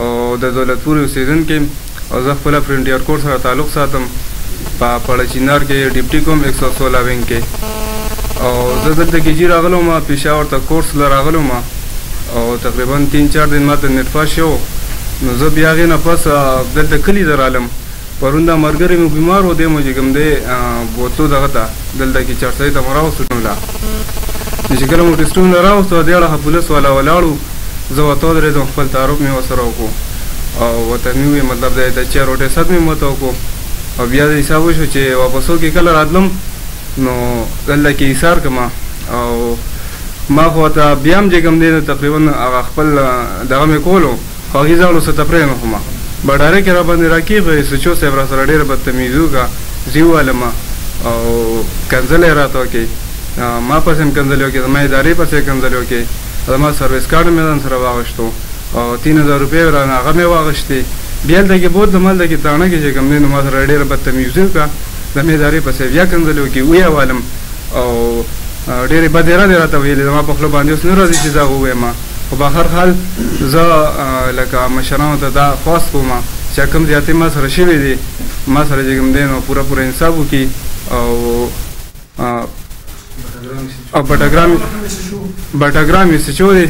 او د دولتپور اوسېدونکی او زه خپله فرنټیر کور سره تعلق ساتم په پړچینار کې ډیپټي کوم 116 وینګ کې او زه دلته کېجي راغلم پېښور ته کورس له راغلم او تقریبا 3-4 دن ماته نیټ پاس شو نو زه بیا هغې نه پس دلته کلي ته رالم پرون دا ملګری مې بیمار و دی مو چې کوم دی بوتلو دغه ته دلته کې چارسۍ ته مو راوستو له نو چې کله مو ټسټونه راوستو دې اړخه پولیس والا ولاړو زه ورته ودرېدم خپل تعارف مې ورسره وکړو او ورته مې وویل مطلب دی د چا روټۍ صد مې ورته وکړو او بیا د حساب وشو چې واپسو کې کله راتلم نو دلته کې ایثار کړم او ما خو ورته بیا هم چې کوم دی تقریبا هغه خپل دغه مې کولو خو هغې زه ورسته پرېږدم خو ما بډاره کې را باندې راکېږي سچو صاحب را سره ډېره بدتمیزي وکړه زه یې وویلم او کنځلې یې راته وکړې ما پسې هم کنځلې وکړې زما ادارې پسې یې کنځلې وکړې زما سروس کارډ مې ځان سره واغېشتو او 3000 روپۍ رانه هغه مې واغېشتې بیا هلته کې بوتلم هلته کې تاڼه کې چې کوم دی نو ما سره ډېره بدتمیزي وکړه زما ادارې پسې بیا کنځلې وکړې ویې والم او ډېرې بدې رانې راته ویلې زما په خوله باندې اوس نه راځي چې دا ووایم خو په هر حال زه لکه مشرانو ته دا خواست کوم چې کوم زیاتې ما سره شوي دي ما سره چې کوم دی نو پوره انصاف وکړي او بټګرام یې سچو دی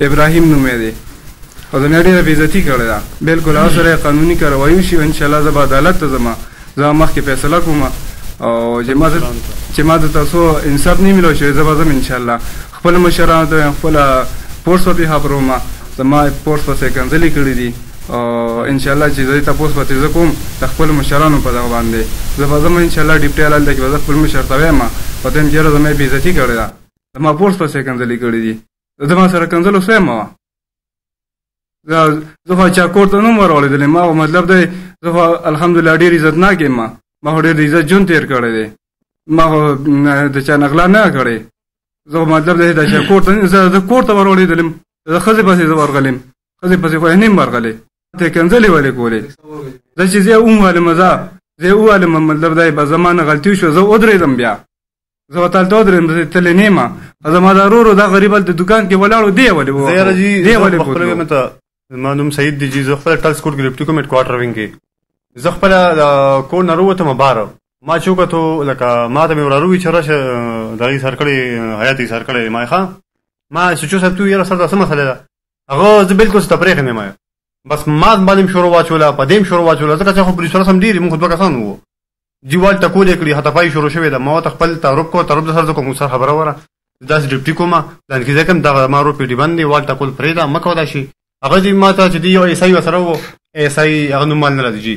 ابراهیم نوم دی او زما ډېره بېعزتي کړې ده بلکل هغه سره یې قانوني کاروایي وشي انشاءالله زه به عدالت ته ځم زه مخکې فیصله کوم او چې ما ته تاسو انصاف نه میلو شوی زه به ځم انشاءالله خپل مشرانو ته خپله پورس په پیښه پروم زما پورس پسې کنځلې کړي دي او انشاءالله چې زه تپوس پسې زه کوم د خپلو مشرانو په دغه باندې زه به ځم انشاءالله ډیپټي حلال ده کې به زه خپل مشر ته وایم او ته هم چېرې زما یې بېعزتي کړې ده زما پورس پسې کنځلې کړي دي زما سره کنځل اوس وایم زه خو چا کور ته نه م ورغړېدلی ما مطلب دی زه خو الحمدلله ډېر عزتناک یم ما خو ډېر د عزت ژوند تېر کړی دی ما خو د چا نغلا نه کړی زه مطلب دی د چا کور ته زه کور ته ورغړېدلم زه ښځې پسې زه ورغلم ښځې پسې خو یې نه یم ورغلی ته یې کنځلې ولې کولې زه چې زه یې ووالم زه یې ووالم مطلب دی به زما نه غلطي وشوه زه ودرېدم بیا زه ورته هلته ودرېدم زه تللی نه یم زما دا ورور دا غریب هلته دوکان کې ولاړ و دی یې ولې بوتلو زما نوم سعید دی جي زه خپله ټلس کوټ کې ډیپټي کوم هیډ کوارټر وینګ کې زه خپله د کور نه راووتم بهر ما چې وکتو لکه ما ته مې وراره وویل چې راشه دغه ایثار کړی حیات ایثار کړی ما یې ښه ما سوچو صاحب ته وویل یاره سر دا څه مسله ده هغه زه بلکل څه ته پرېښی نه یم بس ما باندې م شروع واچوله په دې م شروع واچوله ځکه چې خو پولیس والا هم ډېر مونږ خو 2 کسان وو جي والټ ټکول یې کړي هتافایي شروع شوې ده ما ورته خپل تعارف کو تعارف د سره زه کوم سر خبره وره داسې ډیپټي کومه ځان کې ځکه دغه ما رو پیډي بند دی والټ ټکول پرېږده مه کوه دا شي هغه دې ما ته چې دی یو ایسایي ورسره و ایسایي هغه نوم مال نه راځي جي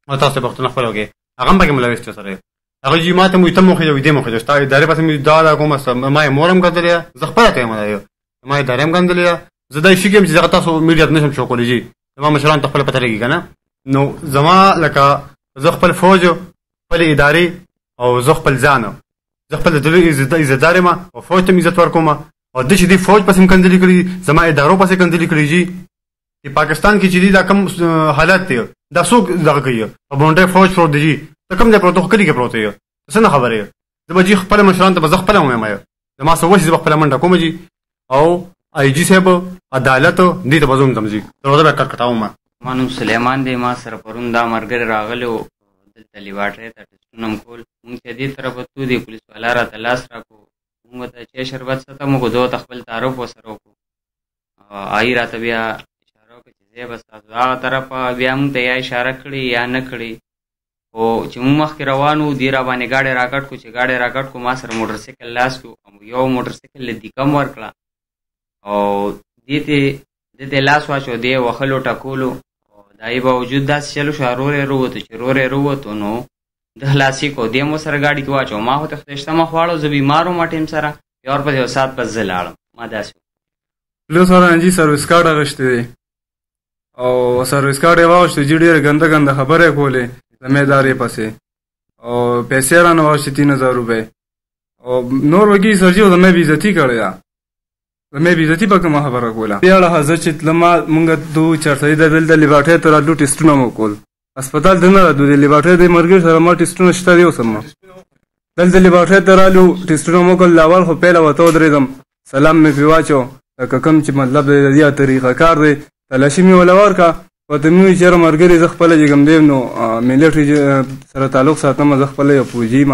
او تاسو پښتون خپل وکړئ هغه هم پکې ملوث سره هغه جي ما ته مو ته مو خو دې مو خو ستا ادارې پسې مې دا کوم ما یې مور هم ګندلې زه خپله ته یم ما یې ادارې هم ګندلې زه دا شي کوم چې دغه تاسو میډیا نشم شو کولی جي زما مشران ته خپله پته لګي که نه نو زما لکه زه خپل فوج خپلې ادارې او زه خپل ځان زه خپل د عزتدار یم او فوج ته م عزت ورکوم او د چې دې فوج پسې م کنځلې کړي زما ادارو پسې کنځلې کړي جي چې پاکستان کې چې دي دا کم حالت دی دا څوک دغه کوي په بونډۍ فوج پروت دی جي ته کوم ځای پروت خو کلي کې پروت یې څه نه خبره یې زه به جي خپله مشرانو ته به زه خپله ووایم زما څه وشي زه به خپله منډه کوم جي او آی جي صاحب عدالت دې ته به زه هم ځم جي دروازه به یې کټکټاوم ما نوم سلیمان دی ما سره پرون دا ملګری راغلی و دلته لیواټرۍ ته ټسټونه م کول مونږ چې دې طرفه تو دی پولیس والا راته لاس راکړو مونږ ورته چای شربت څه ته مو زه ورته خپل تعارف ورسره وکړو آی راته بیا اشاره وکړه چې ځای به ستاسو هغه طرفه بیا مونږ ته یا اشاره کړې یا نه کړې خو چې مونږ مخکې روان وو دې را باندې ګاډی راکټ کړو چې ګاډی راکټ کړو ما سره موټرسایکل لاس کړو یو موټرسایکل له دیکم ورکړه او دې ته لاس واچو دې وهلو ټکولو دا یې باوجود داسې چلو شو رور یې رووتو چې رور یې رووتو نو د خلاصي کو دې مو سره ګاډي کې واچو ما خو ته خدای شته مخ واړو زه بیمار وم ټیم سره بیا ورپسې یو ساعت پس زه لاړم ما داسې پولیس والا جي سروس کارډ اخیستی دی او سروس کارډ یې واخیستی جي ډېرې ګنده ګنده خبرې یې کولې زما ادارې پسې او پیسې رانه واخیستې 3000 روپۍ او نور وکي سر جي زما یې بېعزتي کړې ده زما یې بېعزتي په کومه خبره کوله دې اړه زه چې تلم مونږ دو چارسري ته دلته لیبارټرۍ ته راتلو ټسټونه مو کول هسپتال ته نه راتلو د لیبارټرۍ د ملګري سره ما ټسټونه شته دی اوس هم دلته لیبارټرۍ ته رالو ټسټونه مو کول اول خو پیله ورته ودرېدم سلام مې پرې واچو لکه کوم چې مطلب د دې طریقه کار دی تلاشي مې ولا ورکا ورته مې وویل چېرې ملګري زه خپله چې کوم دی نو میلیټري سره تعلق ساتم زه خپله یو فوجي یم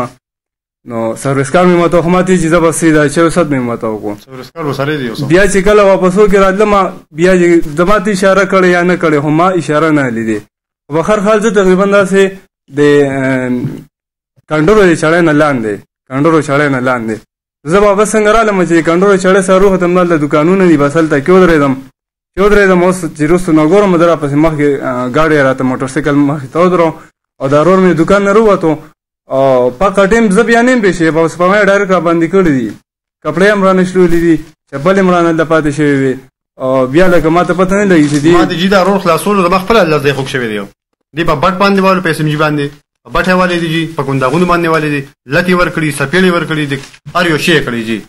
نو سرویسکار مې ماته خو ماته چې زه به سیده 400 مې ماته وکړو بیا چې کله واپس وکړې راتلم بیا چې زما ته اشاره کړې یا نه کړې خو ما اشاره نه لیدې په هر حال زه تقریبا داسې د کنډرو د چړی نه لاندې زه به هغه څنګه رالم چې کنډرو د چړی سره روختم دلته دوکانونه دي بس هلته کې ودرېدم اوس چې وروسته نو ګورم د راپسې مخکې ګاډی راته موټرسایکل مخکې ته ودرو او دا ورور مې دوکان نه راووتو او پاکه ټیم زه بیا نه یم پېښې په سپما یې ډایرکټ راباندې کړي دي کپړې هم رانه شلولي دي چپلې هم رانه دلته پاتې شوې وې او بیا لکه ما ته پته نه لګي چې ما د جي دا ورور خلاصولو زما خپله لړزی خوږ شوی دی دی په بټ باندې والو په SMG باندې بټ یې والې دي جي په ګونداغونو باندې والې دي لتې ورکړي سپېړې ورکړي دي هر یو شی یې کړی جي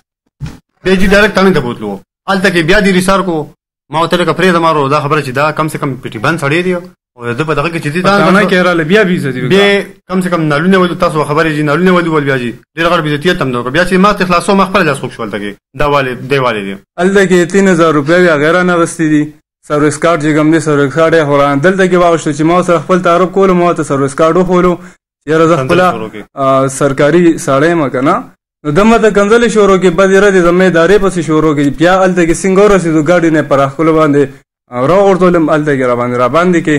بیا جي ډایرکټ تانې ته بوتلو هلته کې بیا دې ریسار کو ما ورته لکه پرېږده ما دا خبره چې دا کم سے کم پټي بند سړی دی او ده په دغه کې چې دي بیا بیا کم سے کم نالونه ولو تاسو خبرې جي نالونه ولو بیا جي ډېر غټ بېزتي تم نو بیا چې ما ته خلاصو ما خپله لاس خوږ شو هلته کې دا والې دي هلته کې 3000 روپۍ هغې رانه اخېستې دي سرویس کارډ چې کوم دی سرویس کارډ یې خو دلته کې واغوښتو چې ما سره خپل تعارف کولو ما ورته سرویس کارډ وښولو چې یاره زه خپله سرکاري سړی یم که نه نو ده ماته کنځلې شروع کړې بدې ردې زما ادارې پسې شروع کړې بیا هلته کې څنګه ورسېدو ګاډي نه پر ښکلو باندې راغورځولم هلته کې راباندې کې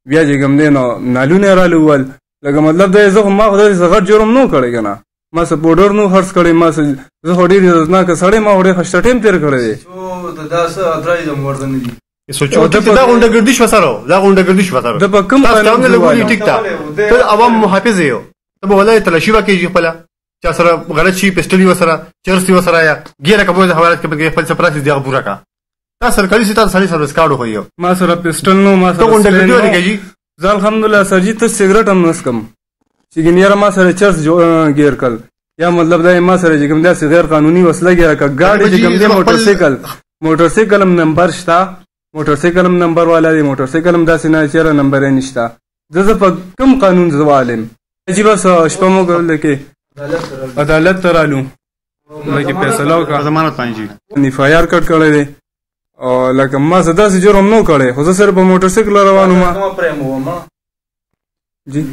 بیا چې کوم دی نو نالونه یې راله وویل لکه مطلب دا زه خو ما خو داسې غټ جرم نه و کړی که نه ما څه پوډر نه خرڅ کړی ما څه زه خو ډېر عزتناکه سړی ما خو ډېر ښایسته ټایم تېر کړی دی دا غونډهګردي شوه سره ده په کوم قانون ټیک ده ته عوام محافظ یې ته به ولایت تلاشي وکړې خپله چا سره غلط شي پسټل یې ورسره چرس یې ورسره یا ګیره که بوځه حوالت کې خپل څه پراسیس دی هغه پوره کړه تا سرکاري سي تا سړي سرویس کارډ وښیو ما سره پسټل نو ما سره غونډهګردي ولې کوي زه الحمدلله سر جي ته سګرټ هم نه څکم چې ګینې یاره ما سره چرس ګیر کړل یا مطلب دا ما سره چې کوم داسې غیر قانوني وسله ګیره کړه ګاډي چې کوم دی موټرسایکل هم نمبر شته موټرسایکل هم نمبر والا دی موټرسایکل هم داسې نه چېرې نمبر یې نشته زه په کوم قانون زه والم عجیبه شپه مو کوله کې عدالت ته رالو لکه فیصله وکړه ضمانت باندې NFIR کټ کړی دی او لکه ما څه داسې جرم نه کړی خو زه صرف په موټرسایکل روان وم جی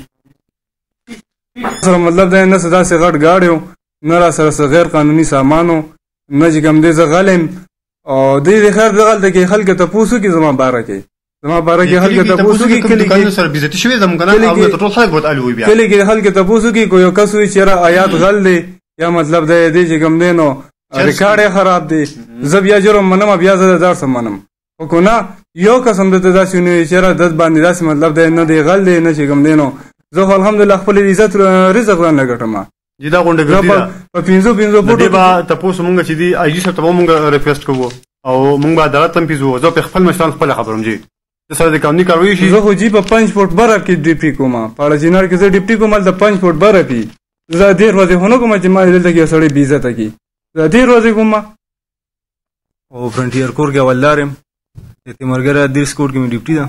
سره مطلب دی نه څه داسې غټ ګاډی و نه را سره څه غیر قانوني سامان و نه چې کوم دی زه غلی یم او دوی د خیر دغلته کې خلکو تپوس وکړي زما باره کې خلکو تپوس وکړي کلي کې د خلکو تپوس وکړي کو یو کس وایي چې یاره آیات غل دی یا مطلب دی دی چې کوم دی نو ریکارډ یې خراب دی زه بیا جرم منم بیا زه د ځار څه منم خو که نه یو قسم درته داسې ونیوي چې یاره دد باندې داسې مطلب دی نه دی غل دی نه چې کوم دی نو زه خو الحمدلله خپل عزت رزق رانه ګټم جی دا غونډهګردي ده په 500 فوټو به تپوس مونږ چې دي آی جي صاحب ته به مونږ ریکویسټ کوو او مونږ به عدالت هم پیزو زه په خپل مشران خپله خبرم جي د سره د قانوني کاروي شي زه خو جي په 5 فوټ بره کې ډیپټي کوم په اړجینار کې زه ډیپټي کوم هلته 5 فوټ بره کې زه ډېر ورځې خو نه کوم چې ما دلته کې یو سړی بې عزته کړي زه ډېر ورځې کوم او فرنټیر کور کې اولدار یم د تیمرګر ادریس کوټ کې مې ډیپټي ده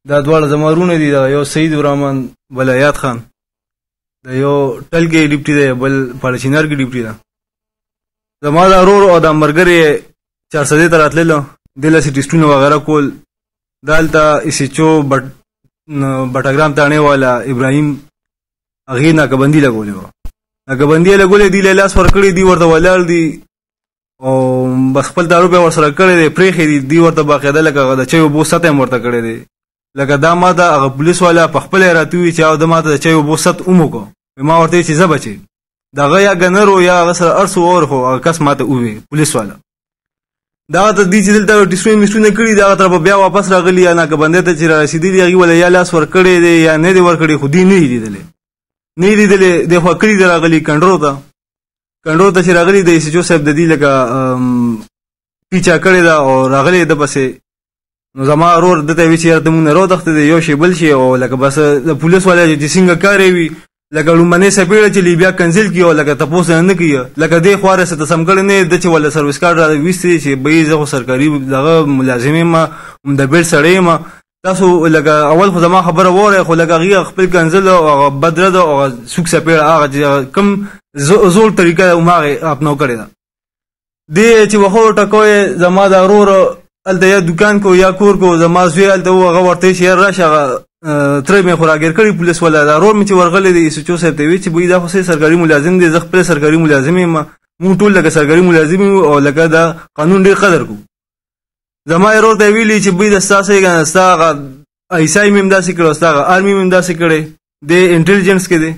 دا دواړه زما وروڼه دي یو سعید الرحمن بل حیات خان د یو ټل کې ډیپټي دی بل پاړچینار کې ډیپټي ده زما دا ورور او دا ملګری 400 ته راتللو دله سي ټیسټونه وغیره کول دا هلته SHO بټګرام تاڼې والا ابراهیم هغې ناکهبندي لګولې وه ناکهبندي یې لګولې دي له لاس ورکړې دي ورته ولاړ دي او بس خپل تعارف یې ورسره کړی دی پرېښې دي دوی ورته باقاعده لکه د چای اوبو ست هم ورته کړی دی لکه دا ما ته هغه پولیس والا په خپله یې راته ووایي چې او ده ما ته د چای اوبو ست هم وکړو ما ورته چې زه بچې د هغه یا ګنر و یا هغه سره هر څه اور خو هغه کس ما ته ووایي پولیس والا دغه ته دوی چې دلته ټیسټونه میسټونه کړي دي هغه طرفه بیا واپس راغلي یا ناکهبندۍ ته چې را رسېدلي هغې وله یا لاس ورکړی دی یا نه دی ورکړی خو دوی نه یې لیدلی دی خو کلي ته راغلي کنډرو ته چې راغلي د SHO صاحب د دې لکه پیچا کړې ده او راغلی ده پسې نو زما ورور دته وی چې یاره ته مونږ نه راوتښتې دی یو شی بل شي او لکه بس د پولیس والا چې څنګه کار یې وي لکه لومړنۍ څپېړه چې بیا کنسل کړي او لکه تپوس نه کوي لکه دې خوا رسه ته سم کړی نه ده چې ولا سرویس کارډ را ویستې چې بهی زه خو سرکاري دغه ملازم یم د بیل سړی یم تاسو لکه اول خو زما خبره واورئ خو لکه هغې خپل کنځل او هغه بدره ده او هغه سوک څپېړه هغه چې کوم زول طریقه هماغې اپناو کړې ده دې چې وخو ټکوي زما د ورور هلته یا دکان کو یا کور کو زما زوی هلته و هغه ورته چې راشه هغه ترې مې خو راګیر کړي پولیس والا دا ورور مې چې ورغلی دی ایس ایچ او صاحب ته ویل چې بوی دا خو سرکاري ملازم دی زه خپل سرکاري ملازم یم مونږ ټول لکه سرکاري ملازم یو او لکه دا قانون ډېر قدر کوو زما ورور ته ویلي چې بوی د ستاسو یې که نه ستا هغه ایسای مې هم داسې کړی او ستا هغه آرمي مې هم داسې کړی دی انټلیجنس کې دی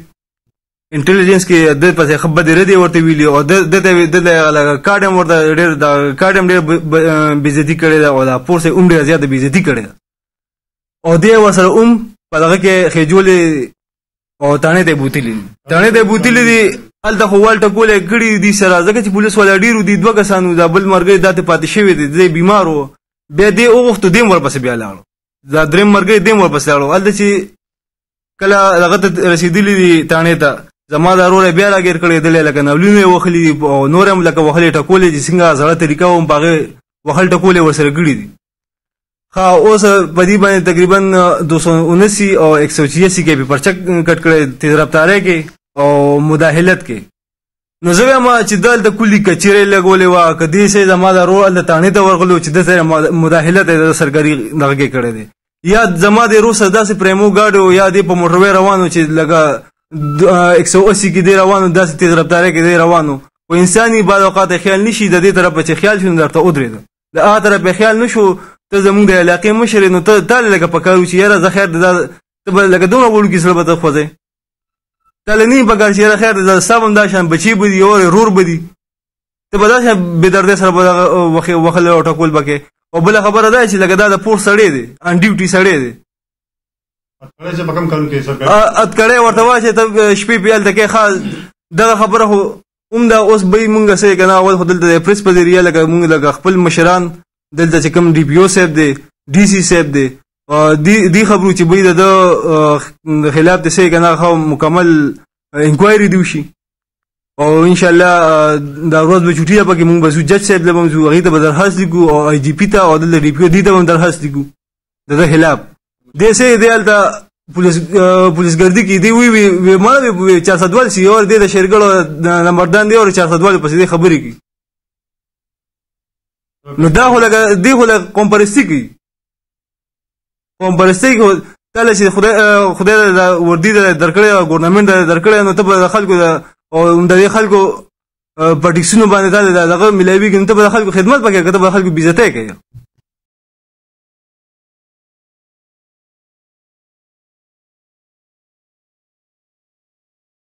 انټلیجنس کې د پسې ښه بدې ردې ورته ویلي او دلته کارډ هم ورته ډېر د کارډ هم ډېر بېعزتي کړې ده او دا پورس یې هم ډېره زیاته بېعزتي کړې ده او دی ورسره هم په دغه کې خېجولې او تاڼې ته یې بوتلي دي تاڼې ته یې بوتلي دي هلته خو وال ټکول یې کړي دي سره ځکه چې پولیس والا ډېر و دي 2 کسان وو دا بل ملګری دا ته پاتې شوی دی دی بیمار و بیا دې وغوښتو دې هم ورپسې بیا لاړو دا درېیم ملګری دې هم ورپسې لاړو هلته چې کله دغه ته رسېدلي دي تاڼې ته زما دا ورور یې بیا راګیر کړی دلی لکه نولینو یې وهلي دي او نور هم لکه وهلې ټکولې چې څنګه زړه طریقه وم په هغې وهل ټکول یې ورسره کړي دي ښه اوس په دې باندې تقریبا 279 او 186 کې پې پرچه کټ کړی تیز رفتارۍ کې او مداهلت کې نو زه وایم چې دلته کلي کچېرۍ لګولې وه که دې شی زما دا ورور هلته تاڼې ته ورغلی و چې ده سره مداهلت یې د سرکاري دغه کې کړی دی یا زما د ورور سره داسې پریمو ګاډی و یا دې په موټروی روان و چې لکه 180 کې دی روان و داسې تیز رفتارۍ کې دی روان و خو انساني بعض اوقات خیال نشي د دې طرفه چې خیال شو نو درته ودرېده د هغه طرف یې خیال نه شو ته زمونږ د علاقې مشر نو ته تا لکه پکار و چې یاره زه خیر ته به لکه دومره وړوکي سره به ته خوځئ تا له نه پکار چې یاره خیر دی ستا به هم دا شان بچي به دي اور رور به دي ته به دا شان بېدردۍ سره به دغه وهل او ټکول به کوې او بله خبره دا چې لکه دا د پورس سړی دی ان ډیوټي سړی دی اتکړی ورته واچې ته شپې پې هلته کې ښه دغه خبره خو هم دا اوس به مونږ څه که نه اول خو دلته د پریس په ذریعه لکه مونږ لکه خپل مشران دلته چې کوم ډي پي او صاحب دی ډي سی صاحب دی دې خبرو چې به د ده خلاف د څه که نه ښه مکمل انکوایري دې وشي او انشاءالله دا ورځ به چوټي ده پکې مونږ به ځو جج صاحب له به هم ځو هغې ته به درخواست لیکو او آی جي پي ته او دلته ډي پي او دې ته به هم درخواست لیکو د ده خلاف دې څه دی هلته پولیسګردي کې دی وی ما 442 اور دې د شیرګړو نمبردان دی اور 442 پسې دې خبرې کوي نو دا خو لکه دې خو لکه قوم پرستي کوي قوم پرستي کوي کله چې خدای د وردي درکړی ګورنمنټ درکړی نو ته به د خلکو او د دې خلکو په ټیکسونو باندې دغه ملاویږي نو ته به د خلکو خدمت وکړې که ته به د خلکو بېعزتۍ کوې